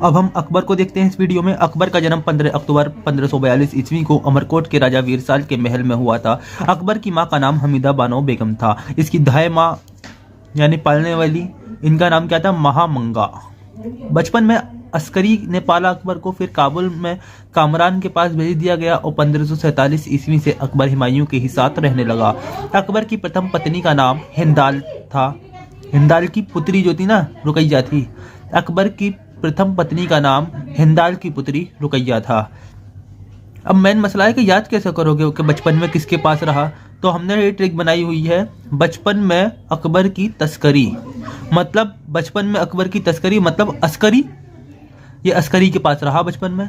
अब हम अकबर को देखते हैं इस वीडियो में। अकबर का जन्म 15 अक्टूबर 1542 ईस्वी को अमरकोट के राजा वीरसाल के महल में हुआ था। अकबर की मां का नाम हमीदा बानो बेगम था। इसकी दाई मां यानी पालने वाली, इनका नाम क्या था? महामंगा। बचपन में अस्करी ने पाला अकबर को, फिर काबुल में कामरान के पास भेज दिया गया और 1547 ईस्वी से अकबर हुमायूं के ही साथ रहने लगा। अकबर की प्रथम पत्नी का नाम हिंदाल था। हिंदाल की पुत्री जो थी ना, रुकैया थी। अकबर की प्रथम पत्नी का नाम हिंदाल की पुत्री रुकैया था। अब मेन मसला है कि याद कैसे करोगे कि बचपन में किसके पास रहा। तो हमने ये ट्रिक बनाई हुई है, बचपन में अकबर की तस्करी, मतलब बचपन में अकबर की तस्करी मतलब अस्करी, ये अस्करी के पास रहा बचपन में।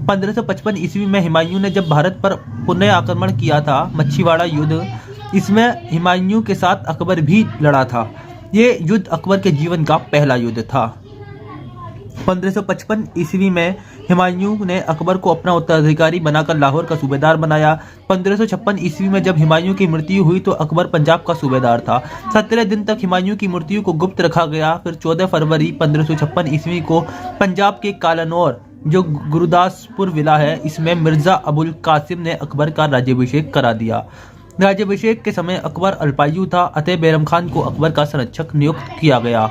1555 ईस्वी में हुमायूं ने जब भारत पर पुनः आक्रमण किया था, मच्छीवाड़ा युद्ध, इसमें हुमायूं के साथ अकबर भी लड़ा था। ये युद्ध अकबर के जीवन का पहला युद्ध था। 1555 ईस्वी में हुमायूं ने अकबर को अपना उत्तराधिकारी बनाकर लाहौर का सूबेदार बनाया। 1556 ईस्वी में जब हुमायूं की मृत्यु हुई तो अकबर पंजाब का सूबेदार था। 17 दिन तक हुमायूं की मृत्यु को गुप्त रखा गया। फिर 14 फरवरी 1556 ईस्वी को पंजाब के कालानौर, जो गुरदासपुर विला है, इसमें मिर्जा अबुल कासिम ने अकबर का राज्याभिषेक करा दिया। राज्याभिषेक के समय अकबर अल्पायु था, अतः बैरम खान को अकबर का संरक्षक नियुक्त किया गया।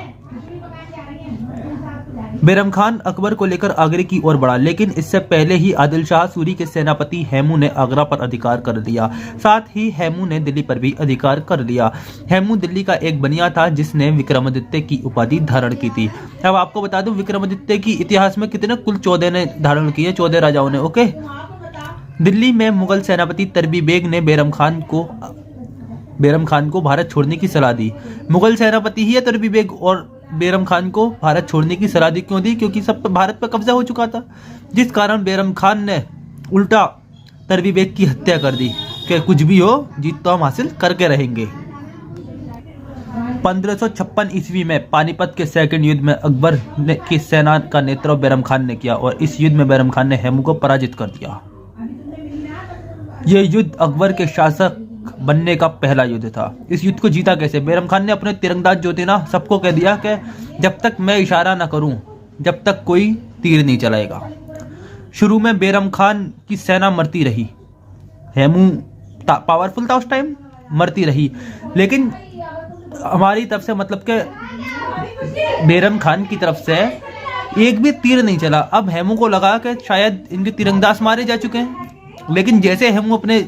बैरम खान अकबर को लेकर आगरे की ओर बढ़ा, लेकिन इससे पहले ही आदिल शाह सूरी के सेनापति हेमू ने आगरा पर अधिकार कर लिया। साथ ही हेमू ने दिल्ली पर भी अधिकार कर लिया। हेमू दिल्ली का एक बनिया था जिसने विक्रमादित्य की उपाधि धारण की थी। अब आपको बता दूं, विक्रमादित्य की इतिहास में कितने, कुल 14 ने धारण किए, 14 राजाओं ने। ओके, दिल्ली में मुगल सेनापति तरबी बेग ने बैरम खान को भारत छोड़ने की सलाह दी। मुगल सेनापति ही है तरबी बेग, और बैरम खान को भारत छोड़ने की सलाह दी। क्यों दी? क्योंकि सब भारत पर कब्जा हो चुका था, जिस कारण बैरम खान ने उल्टा तरबी बेग की हत्या कर दी कि कुछ भी हो, जीत तो हम हासिल करके रहेंगे। 1556 ईस्वी में पानीपत के सेकंड युद्ध में अकबर की सेना का नेतृत्व बैरम खान ने किया और इस युद्ध में बैरम खान ने हेमू को पराजित कर दिया। यह युद्ध अकबर के शासक बनने का पहला युद्ध था। इस युद्ध को जीता कैसे? बैरम खान ने अपने तीरंदाज जो थे ना, सबको कह दिया कि जब तक मैं इशारा ना करूं, जब तक कोई तीर नहीं चलाएगा। शुरू में बैरम खान की सेना मरती रही। हेमू पावरफुल था उस टाइम, मरती रही, लेकिन हमारी तरफ से मतलब के बैरम खान की तरफ से एक भी तीर नहीं चला। अब हेमू को लगा कि शायद इनके तीरंदाज मारे जा चुके हैं, लेकिन जैसे हेमू अपने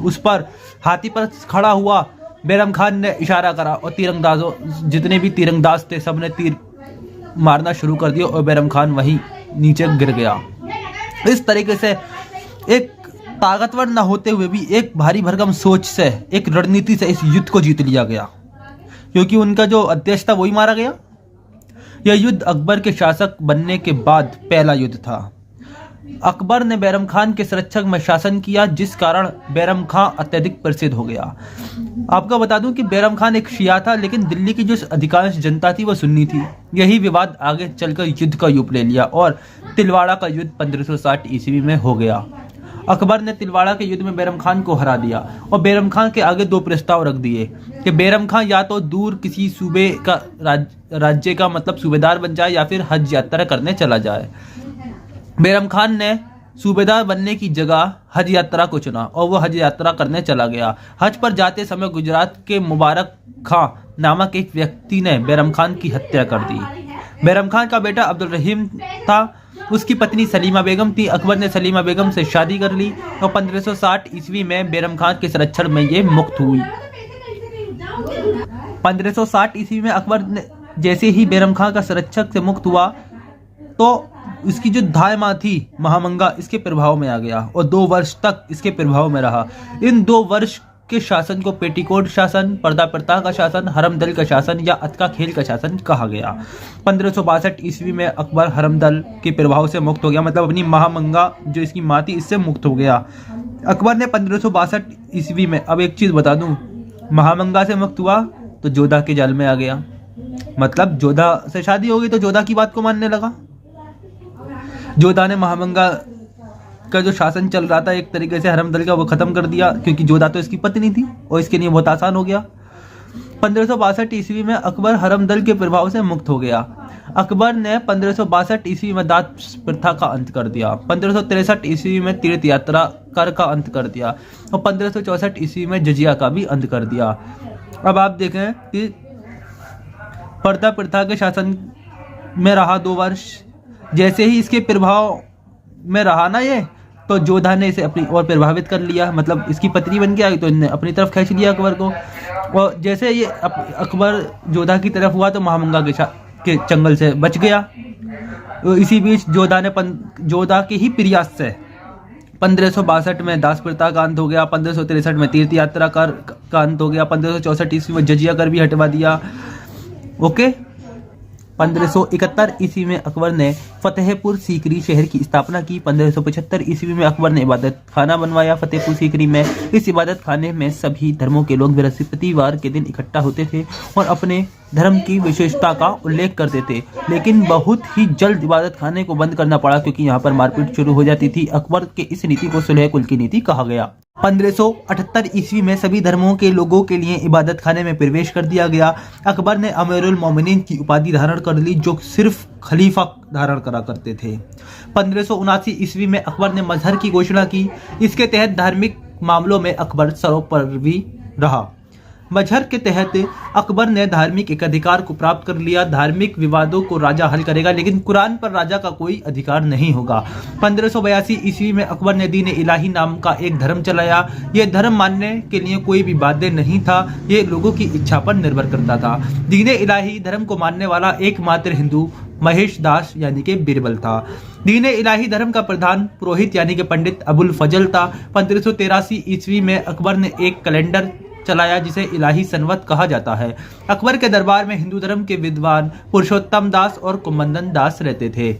उस पर हाथी पर खड़ा हुआ, बैरम खान ने इशारा करा और तीरंदाजों, जितने भी तीरंदाज थे, सबने तीर मारना शुरू कर दिया और बैरम खान वहीं नीचे गिर गया। इस तरीके से एक ताकतवर न होते हुए भी एक भारी भरकम सोच से, एक रणनीति से इस युद्ध को जीत लिया गया, क्योंकि उनका जो अध्यक्ष था वही मारा गया। यह युद्ध अकबर के शासक बनने के बाद पहला युद्ध था। अकबर ने बैरम खान के संरक्षक में शासन किया, जिस कारण बैरम खान अत्यधिक प्रसिद्ध हो गया। आपको बता दूं कि बैरम खान एक शिया था, लेकिन दिल्ली की जो अधिकांश जनता थी वह सुन्नी थी। यही विवाद आगे चलकर युद्ध का रूप ले लिया और तिलवाड़ा का युद्ध 1560 ईस्वी में हो गया। अकबर ने तिलवाड़ा के युद्ध में बैरम खान को हरा दिया और बैरम खान के आगे दो प्रस्ताव रख दिए कि बैरम खान या तो दूर किसी सूबे का राज्य का मतलब सूबेदार बन जाए या फिर हज यात्रा करने चला जाए। बैरम खान ने सूबेदार बनने की जगह हज यात्रा को चुना और वह हज यात्रा करने चला गया। हज पर जाते समय गुजरात के मुबारक खां नामक एक व्यक्ति ने बैरम खान की हत्या कर दी। बैरम खान का बेटा अब्दुल रहीम था, उसकी पत्नी सलीमा बेगम थी। अकबर ने सलीमा बेगम से शादी कर ली और 1560 ईस्वी में बैरम खान के संरक्षण में ये मुक्त हुई। 1560 ईस्वी में अकबर ने जैसे ही बैरम खान का संरक्षक से मुक्त हुआ तो इसकी जो दाई मां थी महामंगा, इसके प्रभाव में आ गया और 2 वर्ष तक इसके प्रभाव में रहा। इन 2 वर्ष के शासन को पेटीकोट शासन, पर्दा प्रथा का शासन, हरमदल का शासन या अतका खेल का शासन कहा गया। 1562 ईस्वी में अकबर हरमदल के प्रभाव से मुक्त हो गया, मतलब अपनी महामंगा जो इसकी मां थी इससे मुक्त हो गया। अकबर ने 1562 ईस्वी में, अब एक चीज बता दूं, महामंगा से मुक्त हुआ तो जोधा के जाल में आ गया, मतलब जोधा से शादी हो गई तो जोधा की बात को मानने लगा। जोधा ने महामंगा का जो शासन चल रहा था एक तरीके से हरमदल का, वो खत्म कर दिया, क्योंकि जोधा तो इसकी पत्नी थी और इसके लिए बहुत आसान हो गया। 1562 ईस्वी में अकबर हरमदल के प्रभाव से मुक्त हो गया। अकबर ने 1562 ईस्वी में दास प्रथा का अंत कर दिया, 1563 ईस्वी में तीर्थ यात्रा कर का अंत कर दिया और 1564 ईस्वी में जजिया का भी अंत कर दिया। अब आप देखें कि पर्दा प्रथा के शासन में रहा 2 वर्ष। जैसे ही इसके प्रभाव में रहा ना ये, तो जोधा ने इसे अपनी ओर प्रभावित कर लिया, मतलब इसकी पत्नी बन गया तो इन्हें अपनी तरफ खींच लिया अकबर को। और जैसे ये अकबर जोधा की तरफ हुआ तो महामंगा के चंगल से बच गया। तो इसी बीच जोधा के ही प्रयास से 1562 में दास प्रथा का अंत हो गया, 1563 में तीर्थ यात्रा का अंत हो गया, 1564 ईस्वी में जजिया कर भी हटवा दिया। ओके, 1571 ईस्वी में अकबर ने फतेहपुर सीकरी शहर की स्थापना की। 1575 ईस्वी में अकबर ने इबादत खाना बनवाया फतेहपुर सीकरी में। इस इबादत खाने में सभी धर्मों के लोग बृहस्पतिवार के दिन इकट्ठा होते थे और अपने धर्म की विशेषता का उल्लेख करते थे, लेकिन बहुत ही जल्द इबादत खाने को बंद करना पड़ा क्योंकि यहाँ पर मारपीट शुरू हो जाती थी। अकबर के इस नीति को सुलह कुल की नीति कहा गया। 1578 ईस्वी में सभी धर्मों के लोगों के लिए इबादत खाने में प्रवेश कर दिया गया। अकबर ने अमीरुल मोमिनीन की उपाधि धारण कर ली, जो सिर्फ खलीफा धारण करा करते थे। 1579 ईस्वी में अकबर ने मजहर की घोषणा की। इसके तहत धार्मिक मामलों में अकबर सर्वोपरि रहा। मजहर के तहत अकबर ने धार्मिक एकाधिकार को प्राप्त कर लिया। धार्मिक विवादों को राजा हल करेगा, लेकिन कुरान पर राजा का कोई अधिकार नहीं होगा। 1582 ईस्वी में अकबर ने दीन इलाही नाम का एक धर्म चलाया। यह धर्म मानने के लिए कोई भी बाध्य नहीं था, ये लोगों की इच्छा पर निर्भर करता था। दीन इलाही धर्म को मानने वाला एकमात्र हिंदू महेश दास यानी कि बीरबल था। दीन इलाही धर्म का प्रधान पुरोहित यानी कि पंडित अबुल फजल था। 1583 ईस्वी में अकबर ने एक कैलेंडर चलाया जिसे इलाही संवत कहा जाता है। अकबर के दरबार में हिंदू धर्म के विद्वान पुरुषोत्तम दास और कुमंदन दास रहते थे।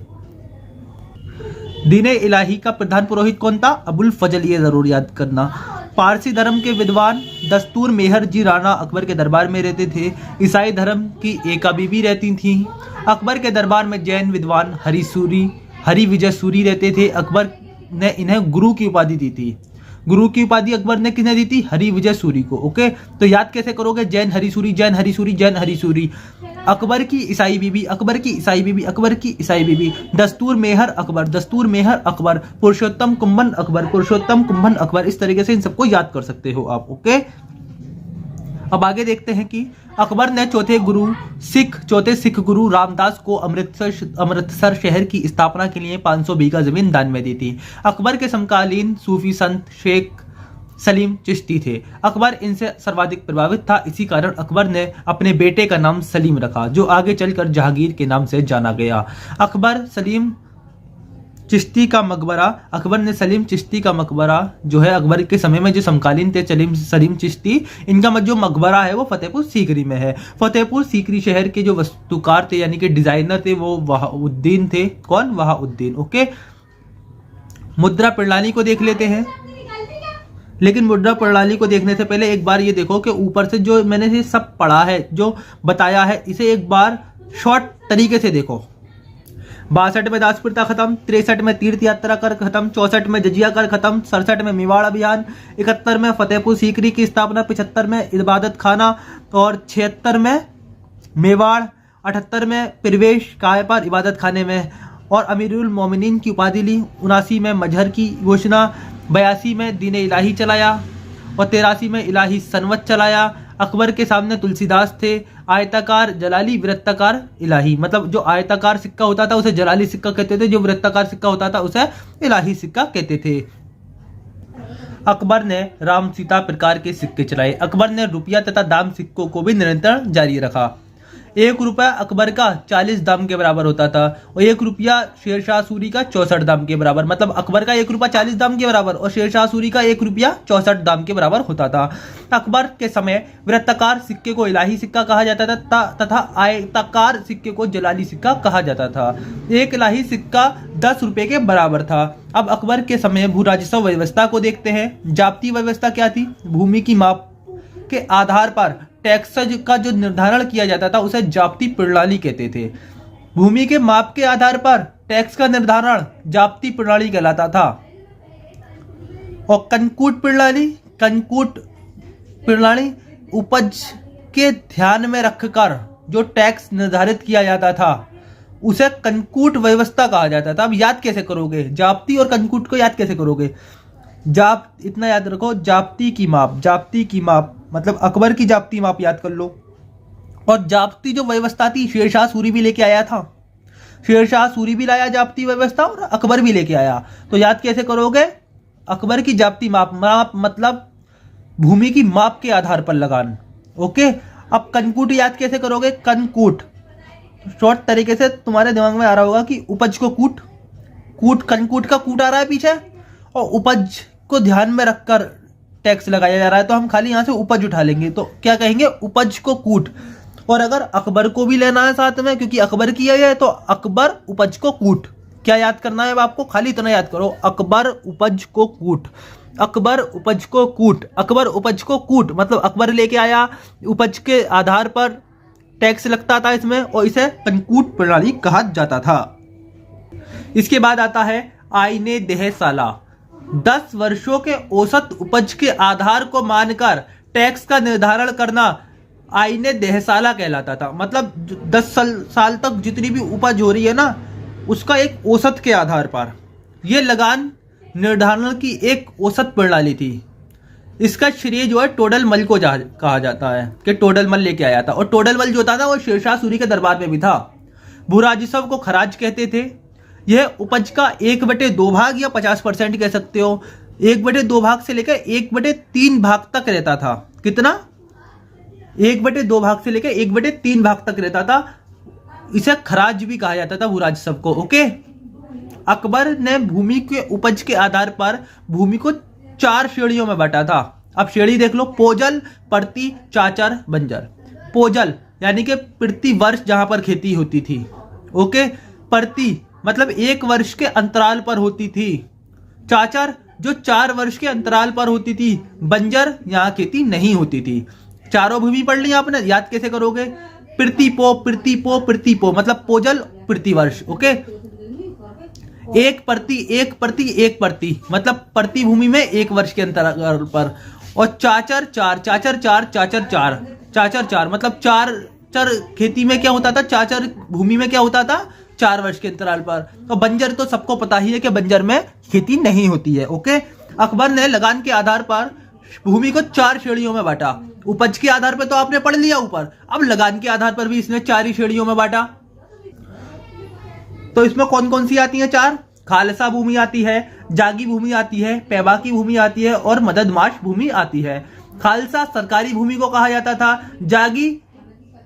दीन इलाही का प्रधान पुरोहित कौन था? अबुल फजल, ये जरूर याद करना। पारसी धर्म के विद्वान दस्तूर मेहर जी राणा अकबर के दरबार में रहते थे। ईसाई धर्म की एका बीबी रहती थी। अकबर के दरबार में जैन विद्वान हरि विजय सूरी रहते थे। अकबर ने इन्हें गुरु की उपाधि दी थी। गुरु की उपाधि अकबर ने किन्हें दी थी? हरि विजय सूरी को। ओके, तो याद कैसे करोगे? जैन हरि सूरी, जैन हरि सूरी, जैन हरि सूरी। अकबर की ईसाई बीबी, अकबर की ईसाई बीबी, अकबर की ईसाई बीबी। दस्तूर मेहर अकबर, दस्तूर मेहर अकबर। पुरुषोत्तम कुंभन अकबर, पुरुषोत्तम कुंभन अकबर। इस तरीके से इन सबको याद कर सकते हो आप। ओके, अब आगे देखते हैं कि अकबर ने चौथे सिख गुरु रामदास को अमृतसर शहर की स्थापना के लिए 500 बीघा जमीन दान में दी थी। अकबर के समकालीन सूफी संत शेख सलीम चिश्ती थे। अकबर इनसे सर्वाधिक प्रभावित था, इसी कारण अकबर ने अपने बेटे का नाम सलीम रखा, जो आगे चलकर जहांगीर के नाम से जाना गया। अकबर ने सलीम चिश्ती का मकबरा जो है अकबर के समय में जो समकालीन थे सलीम चिश्ती, इनका जो मकबरा है वो फतेहपुर सीकरी में है। फतेहपुर सीकरी शहर के जो वास्तुकार थे यानी कि डिजाइनर थे वो वहाउद्दीन थे। कौन? वहाउद्दीन। ओके, मुद्रा प्रणाली को देख लेते हैं, लेकिन मुद्रा प्रणाली को देखने से पहले एक बार ये देखो कि ऊपर से जो मैंने ये सब पढ़ा है, जो बताया है, इसे एक बार शॉर्ट तरीके से देखो। 62 में दास प्रथा खत्म, 63 में तीर्थ यात्रा कर खत्म, 64 में जजिया कर खत्म, 67 में मेवाड़ अभियान, 71 में फतेहपुर सीकरी की स्थापना, 75 में इबादत खाना और 76 में मेवाड़, 78 में प्रवेश काय पर इबादत खाने में और अमीरुल मोमिनीन की उपाधि ली, 79 में मजहर की घोषणा, 82 में दीन इलाही चलाया और 83 में इलाही संवत चलाया। अकबर के सामने तुलसीदास थे। आयताकार जलाली, वृत्ताकार इलाही, मतलब जो आयताकार सिक्का होता था उसे जलाली सिक्का कहते थे, जो वृत्ताकार सिक्का होता था उसे इलाही सिक्का कहते थे। अकबर ने राम सीता प्रकार के सिक्के चलाए। अकबर ने रुपया तथा दाम सिक्कों को भी निरंतर जारी रखा। 1 रुपया अकबर का 40 दाम के बराबर होता था और 1 रुपया शेरशाह सूरी का 64 दाम के बराबर, मतलब अकबर का 1 रुपया 40 दाम के बराबर और शेरशाह सूरी का 1 रुपया 64 दाम के बराबर होता था। अकबर के समय वृत्ताकार सिक्के को इलाही सिक्का कहा जाता था तथा आयताकार सिक्के को जलाली सिक्का कहा जाता था। एक इलाही सिक्का 10 रुपए के बराबर था। अब अकबर के समय भू राजस्व व्यवस्था को देखते हैं। जाप्ती व्यवस्था क्या थी? भूमि की माप के आधार पर टैक्स का जो निर्धारण किया जाता था उसे जाप्ती प्रणाली कहते थे। भूमि के माप के आधार पर टैक्स का निर्धारण जाप्ती प्रणाली कहलाता था। और कंकूट प्रणाली उपज के ध्यान में रखकर जो टैक्स निर्धारित किया जाता था उसे कनकूट व्यवस्था कहा जाता था। अब याद कैसे करोगे, जाप्ती और कनकूट को याद कैसे करोगे? इतना याद रखो, जाप्ती की माप मतलब अकबर की जाप्ती माप याद कर लो। और जाप्ती जो व्यवस्था थी शेरशाह सूरी भी लेके आया था, शेरशाह सूरी भी लाया जाप्ती व्यवस्था और अकबर भी लेके आया। तो याद कैसे करोगे? अकबर की जाप्ती माप मतलब भूमि की माप के आधार पर लगान। ओके, अब कनकूट याद कैसे करोगे? कनकूट शॉर्ट तरीके से तुम्हारे दिमाग में आ रहा होगा कि उपज को कूट कनकूट का कूट आ रहा है पीछे, और उपज को ध्यान में रखकर टैक्स लगाया जा रहा है, तो हम खाली यहां से उपज उठा लेंगे, तो क्या कहेंगे? उपज को कूट। और अगर अकबर को भी लेना है साथ में, क्योंकि अकबर की है, तो अकबर उपज को कूट। क्या याद करना है अब आपको? खाली इतना याद करो, अकबर उपज को कूट, अकबर उपज को कूट, अकबर उपज को कूट मतलब अकबर लेके आया, उपज के आधार पर टैक्स लगता था इसमें, और इसे कनकूट प्रणाली कहा जाता था। इसके बाद आता है आईने देहसाला। 10 वर्षों के औसत उपज के आधार को मानकर टैक्स का निर्धारण करना आईने देहसाला कहलाता था। मतलब 10 साल तक जितनी भी उपज हो रही है ना, उसका एक औसत के आधार पर यह लगान निर्धारण की एक औसत प्रणाली थी। इसका श्रेय जो है टोडरमल को कहा जाता है कि टोडरमल लेके आया था। और टोडरमल जो था ना, वो शेरशाह सूरी के दरबार में भी था। भूराजस्व को खराज कहते थे। यह उपज का 1/2 भाग या 50% कह सकते हो, 1/2 भाग से लेकर 1/3 भाग तक रहता था। कितना? 1/2 भाग से लेकर 1/3 भाग तक रहता था। इसे खराज भी कहा जाता था भूराजस्व को। ओके, अकबर ने भूमि के उपज के आधार पर भूमि को 4 श्रेणियों में बांटा था। अब श्रेणी देख लो, पोजल, प्रति, चाचर, बंजर। पोजल यानी कि प्रति वर्ष जहां पर खेती होती थी। ओके, प्रति मतलब 1 वर्ष के अंतराल पर होती थी। चाचर जो 4 वर्ष के अंतराल पर होती थी। बंजर यहाँ खेती नहीं होती थी। चारों भूमि पढ़ ली आपने, याद कैसे करोगे? प्रतिपो मतलब पोजल प्रति वर्ष। ओके, 1 प्रति मतलब प्रति भूमि में 1 वर्ष के अंतराल पर। और चाचर 4 मतलब 4 खेती में क्या होता था, चाचर भूमि में क्या होता था, 4 वर्ष के अंतराल पर। तो बंजर तो सबको पता ही है कि बंजर में खेती नहीं होती है। ओके, अकबर ने लगान के आधार पर भूमि को 4 श्रेणियों में बांटा। उपज के आधार पर तो आपने पढ़ लिया ऊपर, अब लगान के आधार पर भी इसने 4 ही श्रेणियों में बांटा। तो इसमें कौन कौन सी आती है? 4 खालसा भूमि आती है, जागी भूमि आती है, पैबाकी भूमि आती है और मददमाश भूमि आती है। खालसा सरकारी भूमि को कहा जाता था। जागी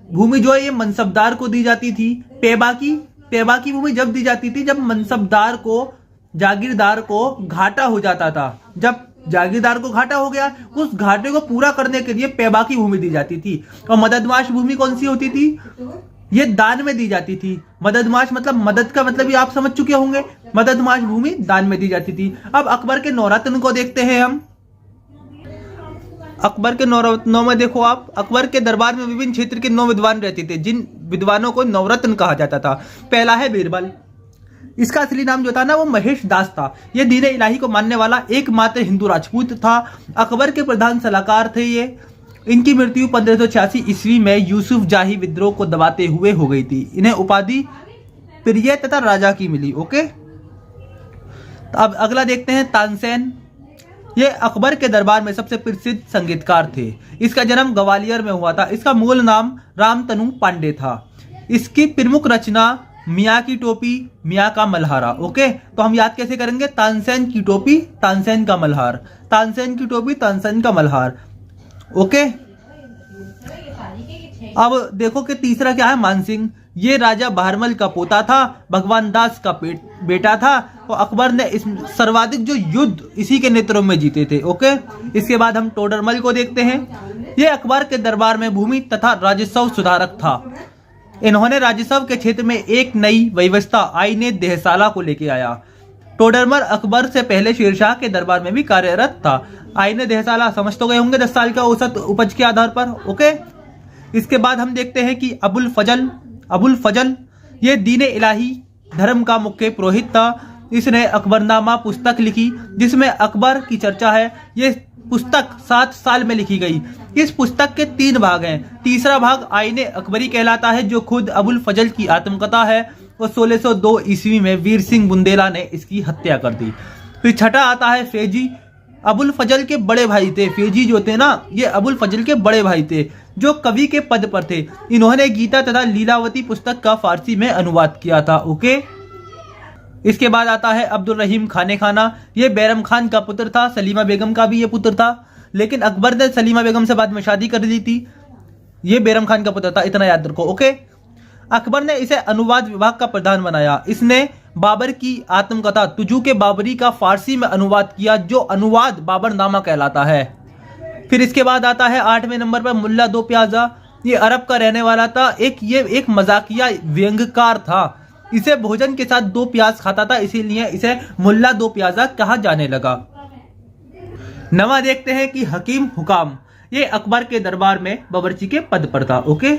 भूमि जो है ये मनसबदार को दी जाती थी। पैबाकी भूमि जब दी जाती थी जब मनसबदार को, जागीरदार को घाटा हो जाता था। जब जागीरदार को घाटा हो गया, उस घाटे को पूरा करने के लिए पैबाकी भूमि दी जाती थी। और मददमाश भूमि कौन सी होती थी? ये दान में दी जाती थी। मददमाश मतलब मदद का मतलब ये आप समझ चुके होंगे। मददमाश भूमि दान में दी जाती थी। अब अकबर के नौरत्न को देखते हैं हम। अकबर के नौरत्नों में देखो आप, अकबर के दरबार में विभिन्न क्षेत्र के 9 विद्वान रहते थे, जिन विद्वानों को नवरत्न कहा जाता था। पहला है बीरबल। इसका असली नाम जो था ना, वो महेश दास था। यह दीन इलाही को मानने वाला एकमात्र हिंदू राजपूत था। अकबर के प्रधान सलाहकार थे ये। इनकी मृत्यु 1586 ईस्वी में यूसुफ जाही विद्रोह को दबाते हुए हो गई थी। इन्हें उपाधि प्रिय तथा राजा की मिली। ओके, तो अब अगला देखते हैं तानसेन। ये अकबर के दरबार में सबसे प्रसिद्ध संगीतकार थे। इसका जन्म ग्वालियर में हुआ था। इसका मूल नाम रामतनु पांडे था। इसकी प्रमुख रचना मियाँ की टोपी, मियाँ का मल्हारा। ओके, तो हम याद कैसे करेंगे? तानसेन की टोपी, तानसेन का मल्हार, तानसेन की टोपी, तानसेन का मल्हार। ओके, अब देखो कि तीसरा क्या है? मानसिंह। ये राजा बहरमल का पोता था, भगवान दास का बेटा था। तो अकबर ने इस सर्वाधिक जो युद्ध इसी के नेतृत्व में जीते थे। ओके, इसके बाद हम टोडरमल को देखते हैं। ये अकबर के दरबार में भूमि तथा राजस्व सुधारक था। इन्होंने राजस्व के क्षेत्र में एक नई व्यवस्था आईने देहसाला को लेके आया। टोडरमल अकबर से पहले शेरशाह के दरबार में भी कार्यरत था। आईने देहसाला समझ तो गए होंगे, 10 साल का औसत उपज के आधार पर। ओके, इसके बाद हम देखते हैं कि अबुल फजल ये दीन इलाही धर्म का मुख्य पुरोहित था। इसने अकबरनामा पुस्तक लिखी जिसमें अकबर की चर्चा है। ये पुस्तक 7 साल में लिखी गई। इस पुस्तक के 3 भाग हैं। तीसरा भाग आईने अकबरी कहलाता है, जो खुद अबुल फजल की आत्मकथा है। और 1602 ईस्वी में वीर सिंह बुंदेला ने इसकी हत्या कर दी। फिर छठा आता है फेजी। अबुल फजल के बड़े भाई थे। फेजी जो थे ना, ये अबुल फजल के बड़े भाई थे जो कवि के पद पर थे। इन्होंने गीता तथा लीलावती पुस्तक का फारसी में अनुवाद किया था। ओके, इसके बाद आता है अब्दुल रहीम खाने खाना। ये बैरम खान का पुत्र था, सलीमा बेगम का भी ये पुत्र था, लेकिन अकबर ने सलीमा बेगम से बाद में शादी कर ली थी। ये बैरम खान का पुत्र था, इतना याद रखो। ओके, अकबर ने इसे अनुवाद विभाग का प्रधान बनाया। इसने बाबर की आत्मकथा तुजू के बाबरी का फारसी में अनुवाद किया, जो अनुवाद बाबरनामा कहलाता है। फिर इसके बाद आता है 8वें नंबर पर मुल्ला दो प्याजा। ये अरब का रहने वाला था। ये एक मजाकिया व्यंग्यकार था। इसे भोजन के साथ 2 प्याज खाता था, इसीलिए इसे मुल्ला दो प्याजा कहा जाने लगा। 9वां देखते हैं कि हकीम हुकाम। ये अकबर के दरबार में बावर्ची के पद पर था। ओके,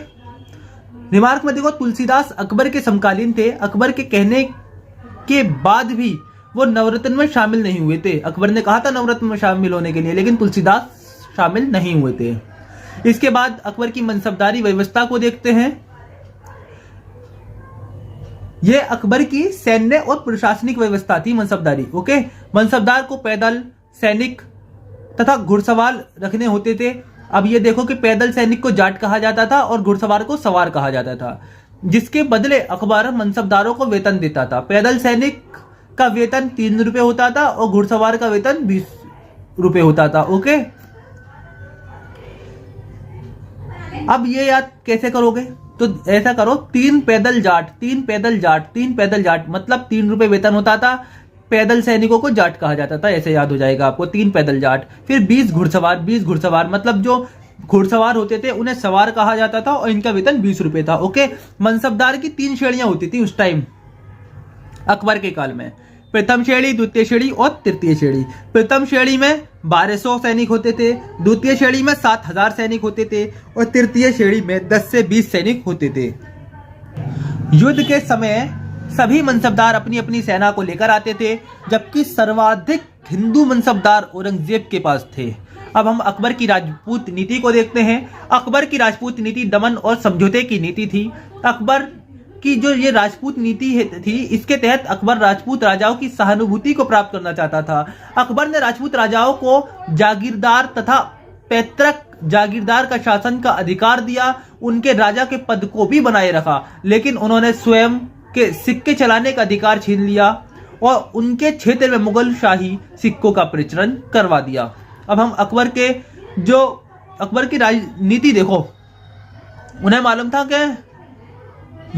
रिमार्क में देखो, तुलसीदास अकबर के समकालीन थे। अकबर के कहने के बाद भी वो नवरत्न में शामिल नहीं हुए थे। अकबर ने कहा था नवरत्न में शामिल होने के लिए, लेकिन तुलसीदास शामिल नहीं हुए थे। इसके बाद अकबर की मनसबदारी व्यवस्था को देखते हैं। यह अकबर की सैन्य और प्रशासनिक व्यवस्था थी, मनसबदारी। ओके, मनसबदार को पैदल सैनिक तथा घुड़सवार रखने होते थे। अब ये देखो कि पैदल सैनिक को जाट कहा जाता था और घुड़सवार को सवार कहा जाता था, जिसके बदले अकबर मनसबदारों को वेतन देता था। पैदल सैनिक का वेतन 3 रुपए होता था और घुड़सवार का वेतन 20 रुपए होता था। ओके, अब ये याद कैसे करोगे? तो ऐसा करो, 3 पैदल जाट, 3 पैदल जाट, 3 पैदल जाट, मतलब 3 रुपए वेतन होता था। पैदल सैनिकों को जाट कहा जाता था, ऐसे याद हो जाएगा आपको, 3 पैदल जाट। फिर 20 घुड़सवार, 20 घुड़सवार मतलब जो घुड़सवार होते थे उन्हें सवार कहा जाता था और इनका वेतन 20 रुपए था। ओके, मनसबदार की 3 श्रेणियां होती थी उस टाइम अकबर के काल में। प्रथम श्रेणी, द्वितीय श्रेणी और तृतीय श्रेणी। प्रथम श्रेणी में 1200 सैनिक होते थे, द्वितीय श्रेणी में 7000 सैनिक होते थे और तृतीय श्रेणी में 10 से 20 सैनिक होते थे। युद्ध के समय सभी मनसबदार अपनी अपनी सेना को लेकर आते थे, जबकि सर्वाधिक हिंदू मनसबदार औरंगजेब के पास थे। अब हम अकबर की राजपूत नीति को देखते हैं। अकबर की राजपूत नीति दमन और समझौते की नीति थी। अकबर की जो ये राजपूत नीति थी, इसके तहत अकबर राजपूत राजाओं की सहानुभूति को प्राप्त करना चाहता था। अकबर ने राजपूत राजाओं को जागीरदार तथा पैतृक जागीरदार का शासन का अधिकार दिया। उनके राजा के पद को भी बनाए रखा, लेकिन उन्होंने स्वयं के सिक्के चलाने का अधिकार छीन लिया और उनके क्षेत्र में मुगल शाही सिक्कों का प्रचलन करवा दिया। अब हम अकबर की राजनीति देखो। उन्हें मालूम था कि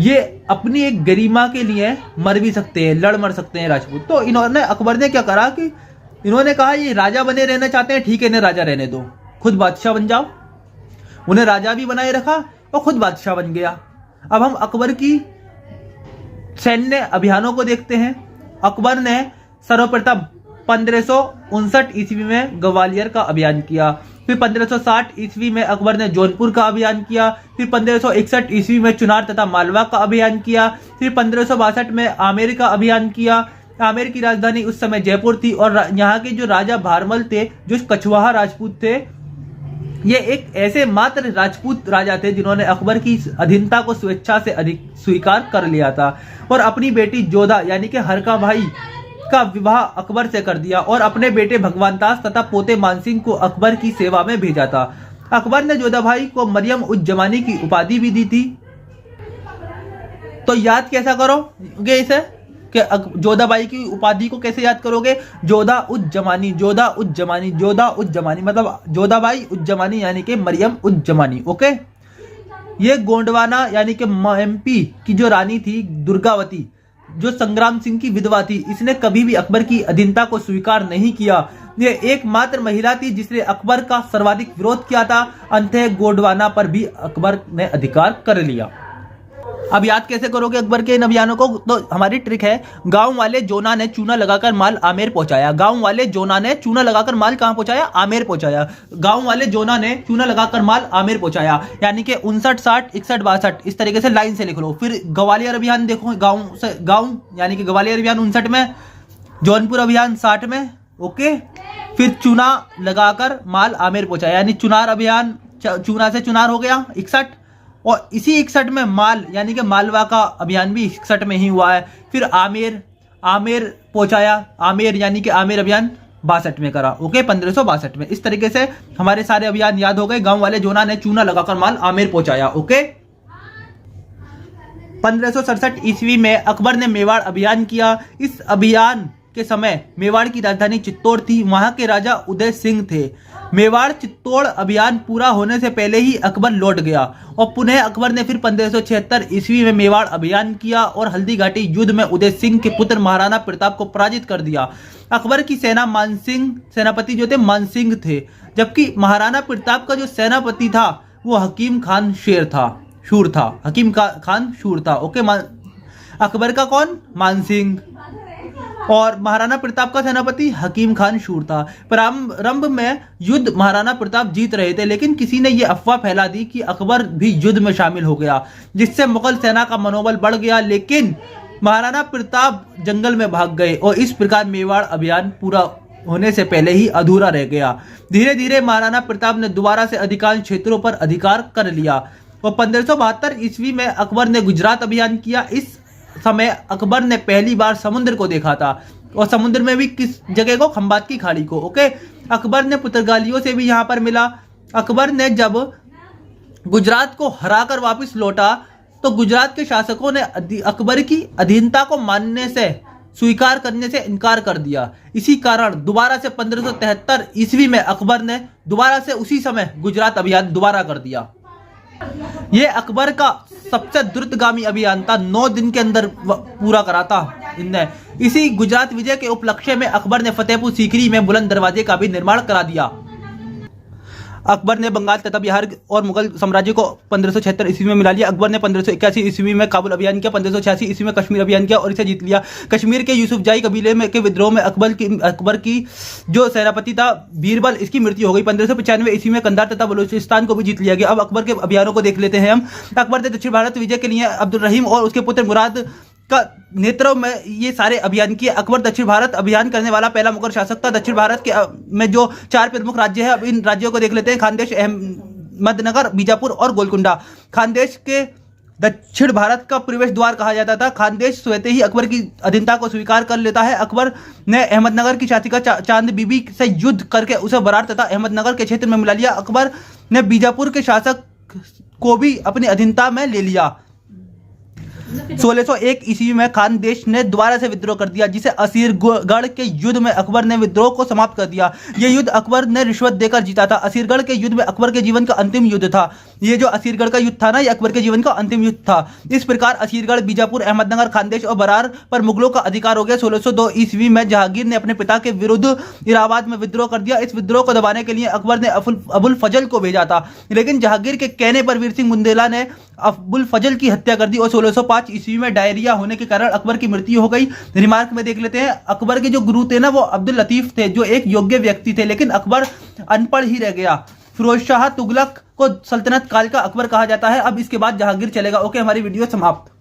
ये अपनी एक गरिमा के लिए मर भी सकते हैं, लड़ मर सकते हैं राजपूत। तो अकबर ने क्या करा कि इन्होंने कहा ये राजा बने रहना चाहते हैं, ठीक है, इन्हें राजा रहने दो, खुद बादशाह बन जाओ। उन्हें राजा भी बनाए रखा और खुद बादशाह बन गया। अब हम अकबर की सैन्य अभियानों को देखते हैं। अकबर ने सर्वप्रथम 1559 ईस्वी में ग्वालियर का अभियान किया। फिर 1560 ईस्वी में अकबर ने जौनपुर का अभियान किया। फिर 1561 ईस्वी में चुनार तथा मालवा का अभियान किया। फिर 1562 में आमेर का अभियान किया। आमेर की राजधानी उस समय जयपुर थी और यहाँ के जो राजा भारमल थे, जो कछवाहा राजपूत थे, ये एक ऐसे मात्र राजपूत राजा थे जिन्होंने अकबर की अधीनता को स्वेच्छा से अधिक स्वीकार कर लिया था और अपनी बेटी जोधा यानी कि हरका भाई का विवाह अकबर से कर दिया और अपने बेटे भगवानदास तथा पोते मानसिंह को अकबर की सेवा में भेजा था। अकबर ने जोधा भाई को मरियम उज जमानी की उपाधि भी दी थी। तो याद कैसा करोगे इसे कि जोधाबाई की उपाधि को कैसे याद करोगे? जोधा उज जमानी, जोधा उज जमानी, जोधा उज जमानी मतलब जोधाबाई उज जमानी यानी कि मरियम उज जमानी। ओके, ये गोंडवाना यानी कि एमपी की जो रानी थी दुर्गावती, जो संग्राम सिंह की विधवा थी, इसने कभी भी अकबर की अधीनता को स्वीकार नहीं किया। ये एकमात्र महिला थी जिसने अकबर का सर्वाधिक विरोध किया था। अंततः गोंडवाना पर भी अकबर ने अधिकार कर लिया। अब याद कैसे करोगे अकबर के इन अभियानों को? तो हमारी ट्रिक है, गांव वाले जोना ने चूना लगाकर माल आमेर पहुंचाया। गांव वाले जोना ने चूना लगाकर माल कहां पहुंचाया? आमेर पहुंचाया। गांव वाले जोना ने चूना लगाकर माल आमेर पहुंचाया, यानी कि 59, 60, 61, 62 इस तरीके से लाइन से लिख लो। फिर ग्वालियर अभियान देखो, गांव से गांव यानी कि ग्वालियर अभियान 59 में, जौनपुर अभियान 60 में। ओके, फिर चूना लगाकर माल आमेर पहुंचाया, यानी चुनार अभियान, चूना से चुनार हो गया 61, और इसी 61 में माल यानी कि मालवा का अभियान भी 61 में ही हुआ है। फिर आमेर पहुंचाया, आमेर यानी कि आमेर अभियान 62 में करा। ओके, 1562 में। इस तरीके से हमारे सारे अभियान याद हो गए। गांव वाले जोना ने चूना लगाकर माल आमेर पहुंचाया। ओके, 1567 ईस्वी में अकबर ने मेवाड़ अभियान किया। इस अभियान के समय मेवाड़ की राजधानी चित्तौड़ थी, वहां के राजा उदय सिंह थे। मेवाड़ चित्तौड़ अभियान पूरा होने से पहले ही अकबर लौट गया और पुनः अकबर ने फिर 1576 ईस्वी में मेवाड़ अभियान किया और हल्दी घाटी युद्ध में उदय सिंह के पुत्र महाराणा प्रताप को पराजित कर दिया। अकबर की सेनापति जो थे मानसिंह थे, जबकि महाराणा प्रताप का जो सेनापति था वो हकीम खान शूर था। हकीम खान शूर था। ओके, अकबर का कौन? मानसिंह, और महाराणा प्रताप का सेनापति हकीम खान शूर था। प्रारंभ में युद्ध महाराणा प्रताप जीत रहे थे, लेकिन किसी ने यह अफवाह फैला दी कि अकबर भी युद्ध में शामिल हो गया, जिससे मुगल सेना का मनोबल बढ़ गया। लेकिन महाराणा प्रताप जंगल में भाग गए और इस प्रकार मेवाड़ अभियान पूरा होने से पहले ही अधूरा रह गया। धीरे धीरे महाराणा प्रताप ने दोबारा से अधिकांश क्षेत्रों पर अधिकार कर लिया और 1572 ईस्वी में अकबर ने गुजरात अभियान किया। इस समय अकबर ने पहली बार समुद्र को देखा था, और समुद्र में भी किस जगह को? खंबात की खाड़ी को। ओके, अकबर ने पुर्तगालियों से भी यहाँ पर मिला। अकबर ने जब गुजरात को हराकर वापस लौटा तो गुजरात के शासकों ने अकबर की अधीनता को मानने से, स्वीकार करने से इनकार कर दिया। इसी कारण दोबारा से 1573 ईस्वी में अकबर ने दोबारा से उसी समय गुजरात अभियान दोबारा कर दिया। ये अकबर का सबसे द्रुतगामी अभियान था, 9 दिन के अंदर पूरा करा था इनने। इसी गुजरात विजय के उपलक्ष्य में अकबर ने फतेहपुर सीकरी में बुलंद दरवाजे का भी निर्माण करा दिया। अकबर ने बंगाल तथा बिहार और मुगल साम्राज्य को 1576 ईस्वी में मिला लिया। अकबर ने 1581 ईस्वी में काबुल अभियान किया, 1586 ईस्वी में कश्मीर अभियान किया और इसे जीत लिया। कश्मीर के यूसुफजाई कबीले में के विद्रोह में अकबर की जो सेनापति था बीरबल, इसकी मृत्यु हो गई। 1595 ईस्वी में कंधार तथा बलूचिस्तान को भी जीत लिया गया। अब अकबर के अभियानों को देख लेते हैं हम। अकबर ने दक्षिण भारत विजय के लिए अब्दुल रहीम और उसके पुत्र मुराद का नेतृत्व में ये सारे अभियान किए। अकबर दक्षिण भारत अभियान करने वाला पहला मुगल शासक था। दक्षिण भारत के में जो 4 प्रमुख राज्य है, अब इन राज्यों को देख लेते हैं। खानदेश, अहमदनगर, बीजापुर और गोलकुंडा। खानदेश के दक्षिण भारत का प्रवेश द्वार कहा जाता था। खानदेश स्वतः ही अकबर की अधीनता को स्वीकार कर लेता है। अकबर ने अहमदनगर की शासिका चांद बीबी से युद्ध करके उसे बरार तथा अहमदनगर के क्षेत्र में मिला लिया। अकबर ने बीजापुर के शासक को भी अपनी अधीनता में ले लिया। 1601 ईस्वी में खानदेश ने दोबारा से विद्रोह कर दिया, जिसे असीरगढ़ के युद्ध में अकबर ने विद्रोह को समाप्त कर दिया। यह युद्ध अकबर ने रिश्वत देकर जीता था। असीरगढ़ के युद्ध में अकबर के जीवन का अंतिम युद्ध था। ये जो असीरगढ़ का युद्ध था ना, ये अकबर के जीवन का अंतिम युद्ध था। इस प्रकार असीरगढ़, बीजापुर, अहमदनगर, खानदेश और बरार पर मुगलों का अधिकार हो गया। 1602 ईस्वी में जहांगीर ने अपने पिता के विरुद्ध इलाहाबाद में विद्रोह कर दिया। इस विद्रोह को दबाने के लिए अकबर ने अबुल फजल को भेजा था, लेकिन जहांगीर के कहने पर वीर सिंह बुंदेला ने अबुल फजल की हत्या कर दी और 1605 ईस्वी में डायरिया होने के कारण अकबर की मृत्यु हो गई। रिमार्क में देख लेते हैं, अकबर के जो गुरु थे ना वो अब्दुल लतीफ थे, जो एक योग्य व्यक्ति थे, लेकिन अकबर अनपढ़ ही रह गया। फिरोज शाह तुगलक को सल्तनत काल का अकबर कहा जाता है। अब इसके बाद जहांगीर चलेगा। ओके, हमारी वीडियो समाप्त।